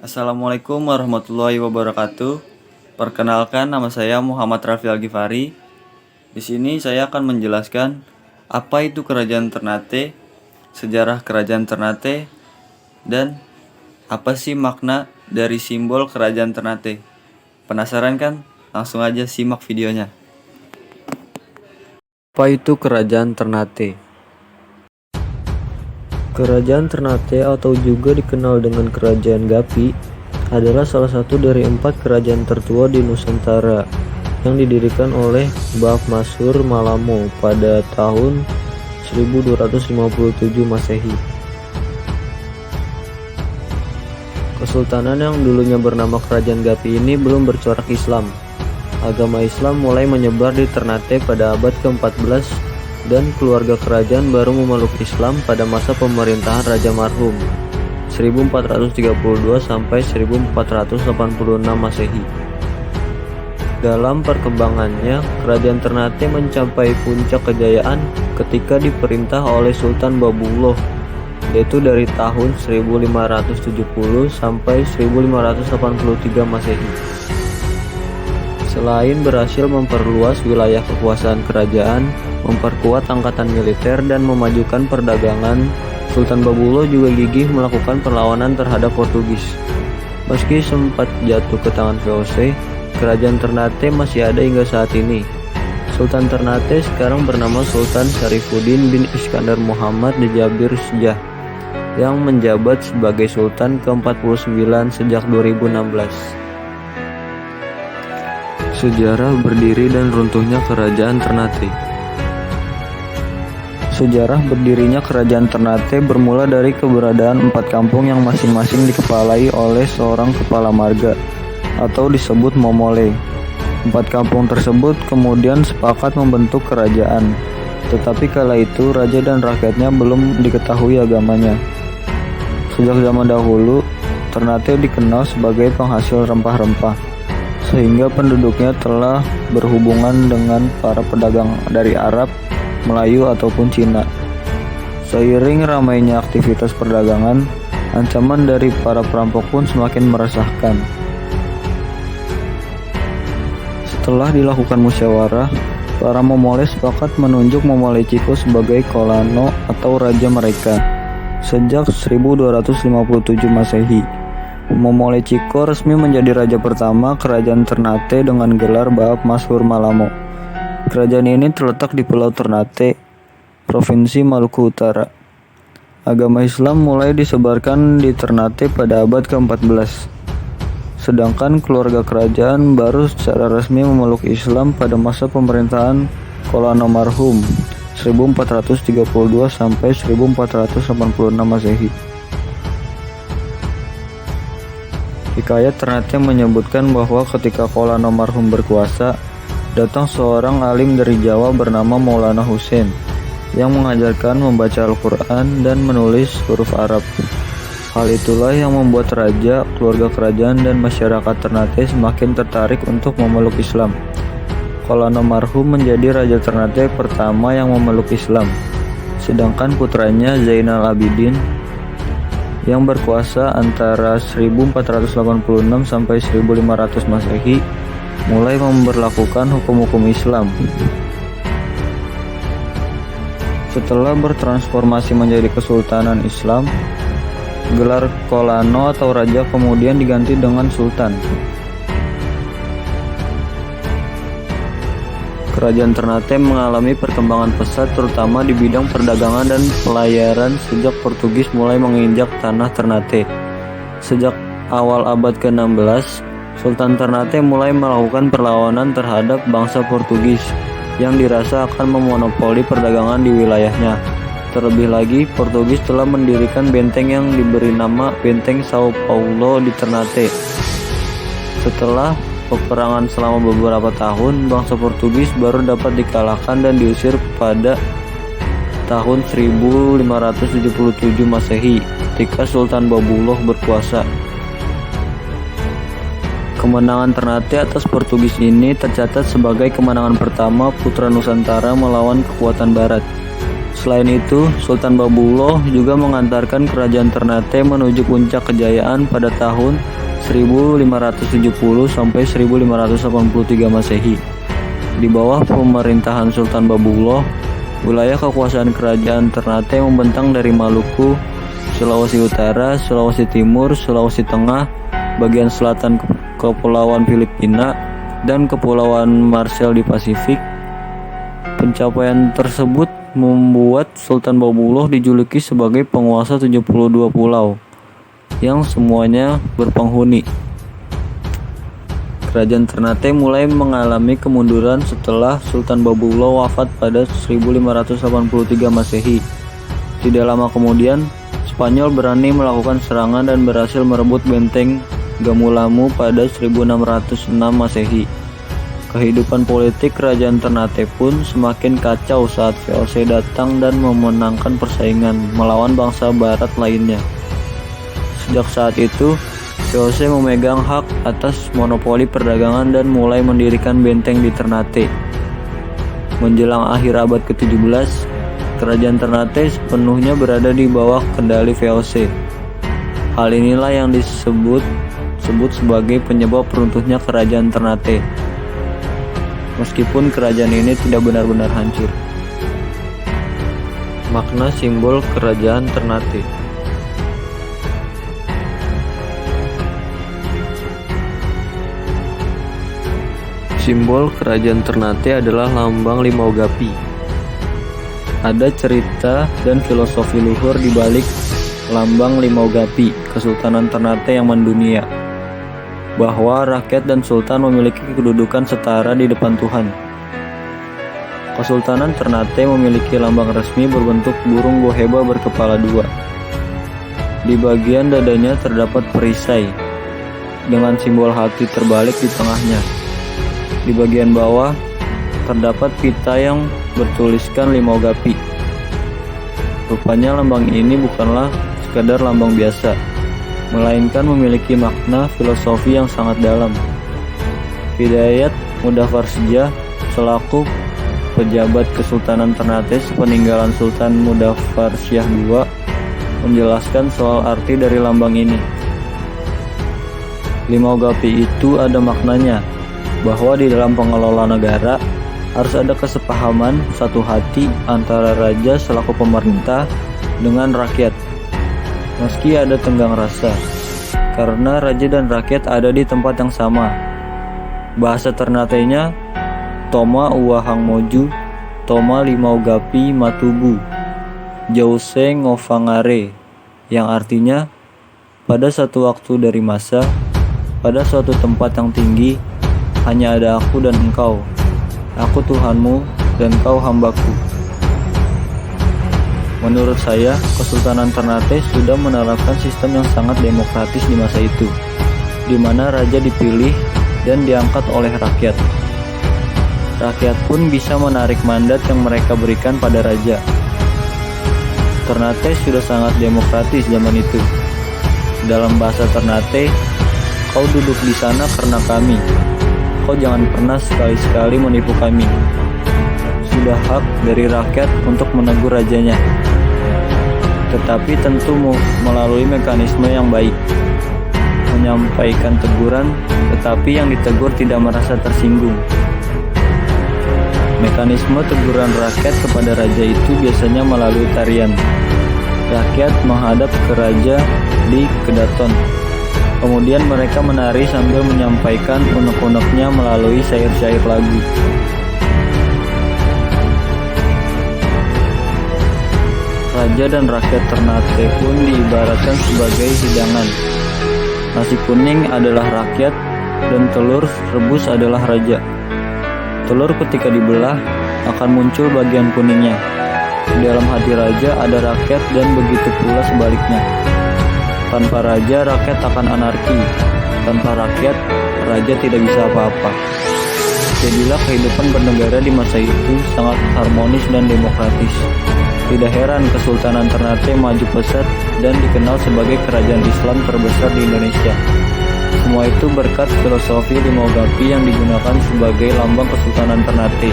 Assalamualaikum warahmatullahi wabarakatuh. Perkenalkan, nama saya Muhammad Raffi Al-Ghifari. Di sini saya akan menjelaskan apa itu Kerajaan Ternate, sejarah Kerajaan Ternate, dan apa sih makna dari simbol Kerajaan Ternate. Penasaran kan? Langsung aja simak videonya. Apa itu Kerajaan Ternate? Kerajaan Ternate atau juga dikenal dengan Kerajaan Gapi adalah salah satu dari 4 kerajaan tertua di Nusantara yang didirikan oleh Baf Masyhur Malamo pada tahun 1257 Masehi. Kesultanan yang dulunya bernama Kerajaan Gapi ini belum bercorak Islam. Agama Islam mulai menyebar di Ternate pada abad ke-14 dan keluarga kerajaan baru memeluk Islam pada masa pemerintahan Raja Marhum 1432 sampai 1486 Masehi. Dalam perkembangannya, Kerajaan Ternate mencapai puncak kejayaan ketika diperintah oleh Sultan Babullah, yaitu dari tahun 1570 sampai 1583 Masehi. Selain berhasil memperluas wilayah kekuasaan kerajaan, memperkuat angkatan militer, dan memajukan perdagangan, Sultan Babullah juga gigih melakukan perlawanan terhadap Portugis. Meski sempat jatuh ke tangan VOC, Kerajaan Ternate masih ada hingga saat ini. Sultan Ternate sekarang bernama Sultan Syarifuddin bin Iskandar Muhammad de Jabir Sjah, yang menjabat sebagai Sultan ke-49 sejak 2016. Sejarah berdiri dan runtuhnya Kerajaan Ternate. Sejarah berdirinya Kerajaan Ternate bermula dari keberadaan 4 kampung yang masing-masing dikepalai oleh seorang kepala marga atau disebut momole. 4 kampung tersebut kemudian sepakat membentuk kerajaan, tetapi kala itu raja dan rakyatnya belum diketahui agamanya. Sejak zaman dahulu, Ternate dikenal sebagai penghasil rempah-rempah, sehingga penduduknya telah berhubungan dengan para pedagang dari Arab, Melayu ataupun Cina. Seiring ramainya aktivitas perdagangan, ancaman dari para perampok pun semakin meresahkan. Setelah dilakukan musyawarah, para Momole sepakat menunjuk Momole Chiko sebagai Kolano atau raja mereka. Sejak 1257 Masehi, Momole Chiko resmi menjadi raja pertama Kerajaan Ternate dengan gelar Baf Masyhur Malamo. Kerajaan ini terletak di Pulau Ternate, Provinsi Maluku Utara. Agama Islam mulai disebarkan di Ternate pada abad ke-14. Sedangkan keluarga kerajaan baru secara resmi memeluk Islam pada masa pemerintahan Kolano Marhum 1432 sampai 1486 Masehi. Hikayat Ternate menyebutkan bahwa ketika Kolano Marhum berkuasa, datang seorang alim dari Jawa bernama Maulana Husain yang mengajarkan membaca Al-Quran dan menulis huruf Arab. Hal itulah yang membuat raja, keluarga kerajaan, dan masyarakat Ternate semakin tertarik untuk memeluk Islam. Kolano Marhum menjadi raja Ternate pertama yang memeluk Islam, sedangkan putranya Zainal Abidin yang berkuasa antara 1486 sampai 1500 Masehi mulai memberlakukan hukum-hukum Islam. Setelah bertransformasi menjadi Kesultanan Islam, gelar Kolano atau raja kemudian diganti dengan Sultan. Kerajaan Ternate mengalami perkembangan pesat terutama di bidang perdagangan dan pelayaran sejak Portugis mulai menginjak tanah Ternate. Sejak awal abad ke-16, Sultan Ternate mulai melakukan perlawanan terhadap bangsa Portugis yang dirasa akan memonopoli perdagangan di wilayahnya. Terlebih lagi, Portugis telah mendirikan benteng yang diberi nama Benteng Sao Paulo di Ternate. Setelah peperangan selama beberapa tahun, bangsa Portugis baru dapat dikalahkan dan diusir pada tahun 1577 Masehi ketika Sultan Babullah berkuasa. Kemenangan Ternate atas Portugis ini tercatat sebagai kemenangan pertama putra Nusantara melawan kekuatan Barat. Selain itu, Sultan Babullah juga mengantarkan kerajaan Ternate menuju puncak kejayaan pada tahun 1570 sampai 1583 Masehi. Di bawah pemerintahan Sultan Babullah, wilayah kekuasaan kerajaan Ternate membentang dari Maluku, Sulawesi Utara, Sulawesi Timur, Sulawesi Tengah, bagian selatan Kepulauan Filipina, dan Kepulauan Marshall di Pasifik. Pencapaian tersebut membuat Sultan Babullah dijuluki sebagai penguasa 72 pulau yang semuanya berpenghuni. Kerajaan Ternate mulai mengalami kemunduran setelah Sultan Babullah wafat pada 1583 Masehi. Tidak lama kemudian, Spanyol berani melakukan serangan dan berhasil merebut benteng Gamulamu pada 1606 Masehi. Kehidupan politik kerajaan Ternate pun semakin kacau saat VOC datang dan memenangkan persaingan melawan bangsa barat lainnya. Sejak saat itu, VOC memegang hak atas monopoli perdagangan dan mulai mendirikan benteng di Ternate. Menjelang akhir abad ke-17, kerajaan Ternate sepenuhnya berada di bawah kendali VOC. Hal inilah yang disebut sebagai penyebab runtuhnya kerajaan Ternate. Meskipun kerajaan ini tidak benar-benar hancur. Makna simbol kerajaan Ternate. Simbol kerajaan Ternate adalah lambang limau gapi. Ada cerita dan filosofi luhur di balik lambang limau gapi Kesultanan Ternate yang mendunia, bahwa rakyat dan sultan memiliki kedudukan setara di depan Tuhan. Kesultanan Ternate memiliki lambang resmi berbentuk burung boheba berkepala dua. Di bagian dadanya terdapat perisai dengan simbol hati terbalik di tengahnya. Di bagian bawah terdapat pita yang bertuliskan limau gapi. Rupanya lambang ini bukanlah sekadar lambang biasa, melainkan memiliki makna filosofi yang sangat dalam. Hidayat Mudafarsjah selaku pejabat Kesultanan Ternate sepeninggalan Sultan Mudafarsyah II menjelaskan soal arti dari lambang ini. Limau gapi itu ada maknanya, bahwa di dalam pengelola negara harus ada kesepahaman satu hati antara raja selaku pemerintah dengan rakyat, meski ada tenggang rasa, karena raja dan rakyat ada di tempat yang sama. Bahasa Ternate-nya Toma Uwahang Moju, Toma Limau Gapi Matubu, Jause Ngofangare, yang artinya pada satu waktu dari masa, pada suatu tempat yang tinggi, hanya ada aku dan engkau. Aku Tuhanmu dan kau hambaku. Menurut saya, Kesultanan Ternate sudah menerapkan sistem yang sangat demokratis di masa itu, di mana raja dipilih dan diangkat oleh rakyat. Rakyat pun bisa menarik mandat yang mereka berikan pada raja. Ternate sudah sangat demokratis zaman itu. Dalam bahasa Ternate, kau duduk di sana karena kami. Kau jangan pernah sekali-sekali menipu kami. Sudah hak dari rakyat untuk menegur rajanya, tetapi tentu melalui mekanisme yang baik. Menyampaikan teguran, tetapi yang ditegur tidak merasa tersinggung. Mekanisme teguran rakyat kepada raja itu biasanya melalui tarian. Rakyat menghadap ke raja di kedaton. Kemudian mereka menari sambil menyampaikan unek-uneknya melalui syair-syair lagu. Raja dan rakyat Ternate pun diibaratkan sebagai hidangan. Nasi kuning adalah rakyat dan telur rebus adalah raja. Telur ketika dibelah akan muncul bagian kuningnya. Di dalam hati raja ada rakyat dan begitu pula sebaliknya. Tanpa raja, rakyat akan anarki. Tanpa rakyat, raja tidak bisa apa-apa. Jadilah kehidupan bernegara di masa itu sangat harmonis dan demokratis. Tidak heran Kesultanan Ternate maju pesat dan dikenal sebagai kerajaan Islam terbesar di Indonesia. Semua itu berkat filosofi limau gapi yang digunakan sebagai lambang Kesultanan Ternate.